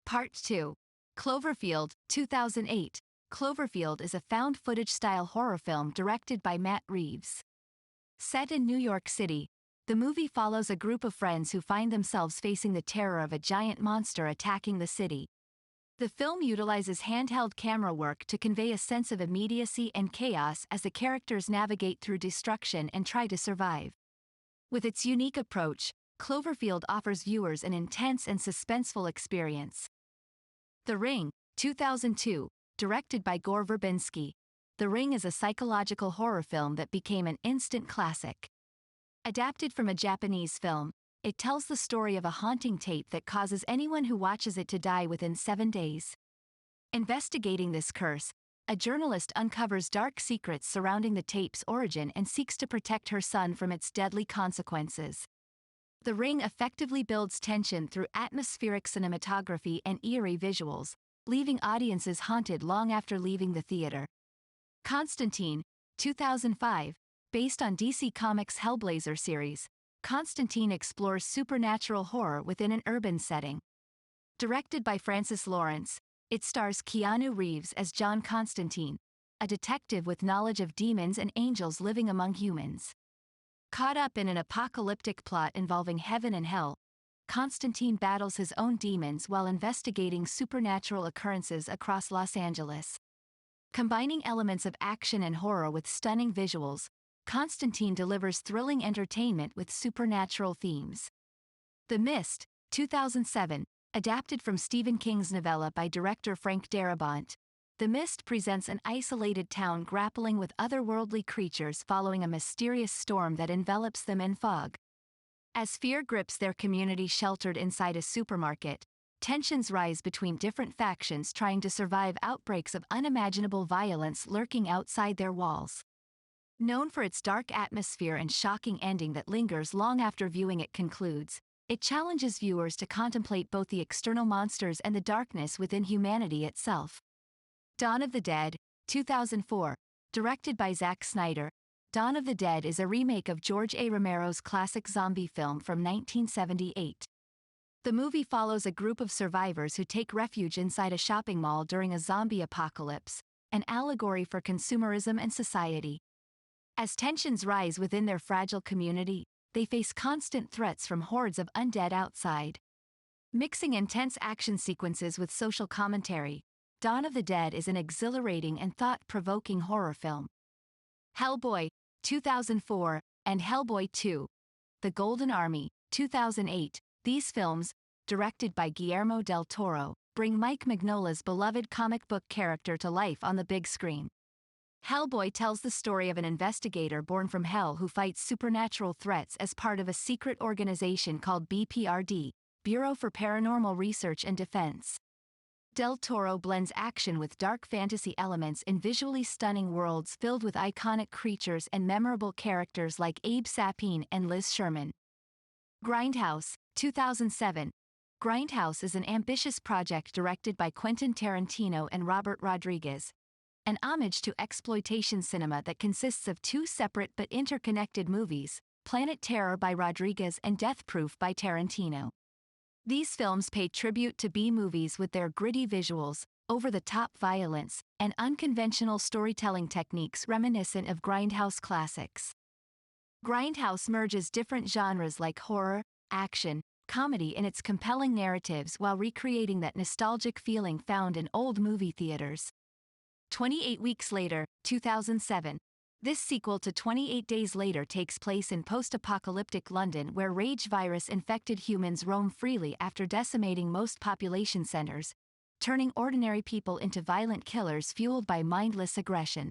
Part 2. Cloverfield, 2008. Cloverfield is a found-footage-style horror film directed by Matt Reeves. Set in New York City, the movie follows a group of friends who find themselves facing the terror of a giant monster attacking the city. The film utilizes handheld camera work to convey a sense of immediacy and chaos as the characters navigate through destruction and try to survive. With its unique approach, Cloverfield offers viewers an intense and suspenseful experience. The Ring, 2002, directed by Gore Verbinski. The Ring is a psychological horror film that became an instant classic. Adapted from a Japanese film, it tells the story of a haunting tape that causes anyone who watches it to die within 7 days. Investigating this curse, a journalist uncovers dark secrets surrounding the tape's origin and seeks to protect her son from its deadly consequences. The Ring effectively builds tension through atmospheric cinematography and eerie visuals, leaving audiences haunted long after leaving the theater. Constantine, 2005, based on DC Comics' Hellblazer series, Constantine explores supernatural horror within an urban setting. Directed by Francis Lawrence, it stars Keanu Reeves as John Constantine, a detective with knowledge of demons and angels living among humans. Caught up in an apocalyptic plot involving heaven and hell, Constantine battles his own demons while investigating supernatural occurrences across Los Angeles. Combining elements of action and horror with stunning visuals, Constantine delivers thrilling entertainment with supernatural themes. The Mist, 2007, adapted from Stephen King's novella by director Frank Darabont. The Mist presents an isolated town grappling with otherworldly creatures following a mysterious storm that envelops them in fog. As fear grips their community sheltered inside a supermarket, tensions rise between different factions trying to survive outbreaks of unimaginable violence lurking outside their walls. Known for its dark atmosphere and shocking ending that lingers long after viewing it concludes, it challenges viewers to contemplate both the external monsters and the darkness within humanity itself. Dawn of the Dead, 2004, directed by Zack Snyder. Dawn of the Dead is a remake of George A. Romero's classic zombie film from 1978. The movie follows a group of survivors who take refuge inside a shopping mall during a zombie apocalypse, an allegory for consumerism and society. As tensions rise within their fragile community, they face constant threats from hordes of undead outside. Mixing intense action sequences with social commentary, Dawn of the Dead is an exhilarating and thought-provoking horror film. Hellboy, 2004, and Hellboy 2. The Golden Army, 2008. These films, directed by Guillermo del Toro, bring Mike Mignola's beloved comic book character to life on the big screen. Hellboy tells the story of an investigator born from hell who fights supernatural threats as part of a secret organization called BPRD, Bureau for Paranormal Research and Defense. Del Toro blends action with dark fantasy elements in visually stunning worlds filled with iconic creatures and memorable characters like Abe Sapien and Liz Sherman. Grindhouse, 2007. Grindhouse is an ambitious project directed by Quentin Tarantino and Robert Rodriguez, an homage to exploitation cinema that consists of two separate but interconnected movies, Planet Terror by Rodriguez and Death Proof by Tarantino. These films pay tribute to B-movies with their gritty visuals, over-the-top violence, and unconventional storytelling techniques reminiscent of Grindhouse classics. Grindhouse merges different genres like horror, action, comedy in its compelling narratives while recreating that nostalgic feeling found in old movie theaters. 28 Weeks Later, 2007. This sequel to 28 Days Later takes place in post-apocalyptic London where rage virus-infected humans roam freely after decimating most population centers, turning ordinary people into violent killers fueled by mindless aggression.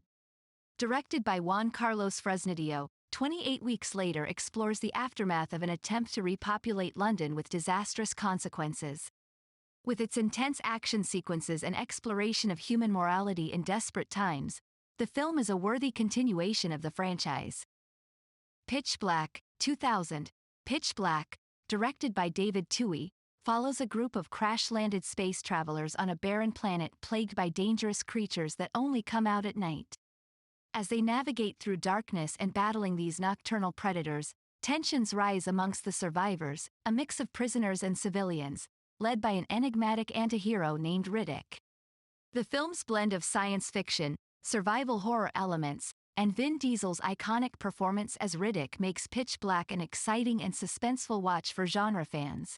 Directed by Juan Carlos Fresnadillo, 28 Weeks Later explores the aftermath of an attempt to repopulate London with disastrous consequences. With its intense action sequences and exploration of human morality in desperate times, the film is a worthy continuation of the franchise. Pitch Black, 2000. Pitch Black, directed by David Twohy, follows a group of crash-landed space travelers on a barren planet plagued by dangerous creatures that only come out at night. As they navigate through darkness and battling these nocturnal predators, tensions rise amongst the survivors, a mix of prisoners and civilians, led by an enigmatic antihero named Riddick. The film's blend of science fiction, survival horror elements, and Vin Diesel's iconic performance as Riddick makes Pitch Black an exciting and suspenseful watch for genre fans.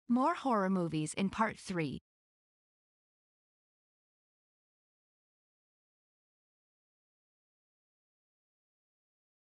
More horror movies in Part 3.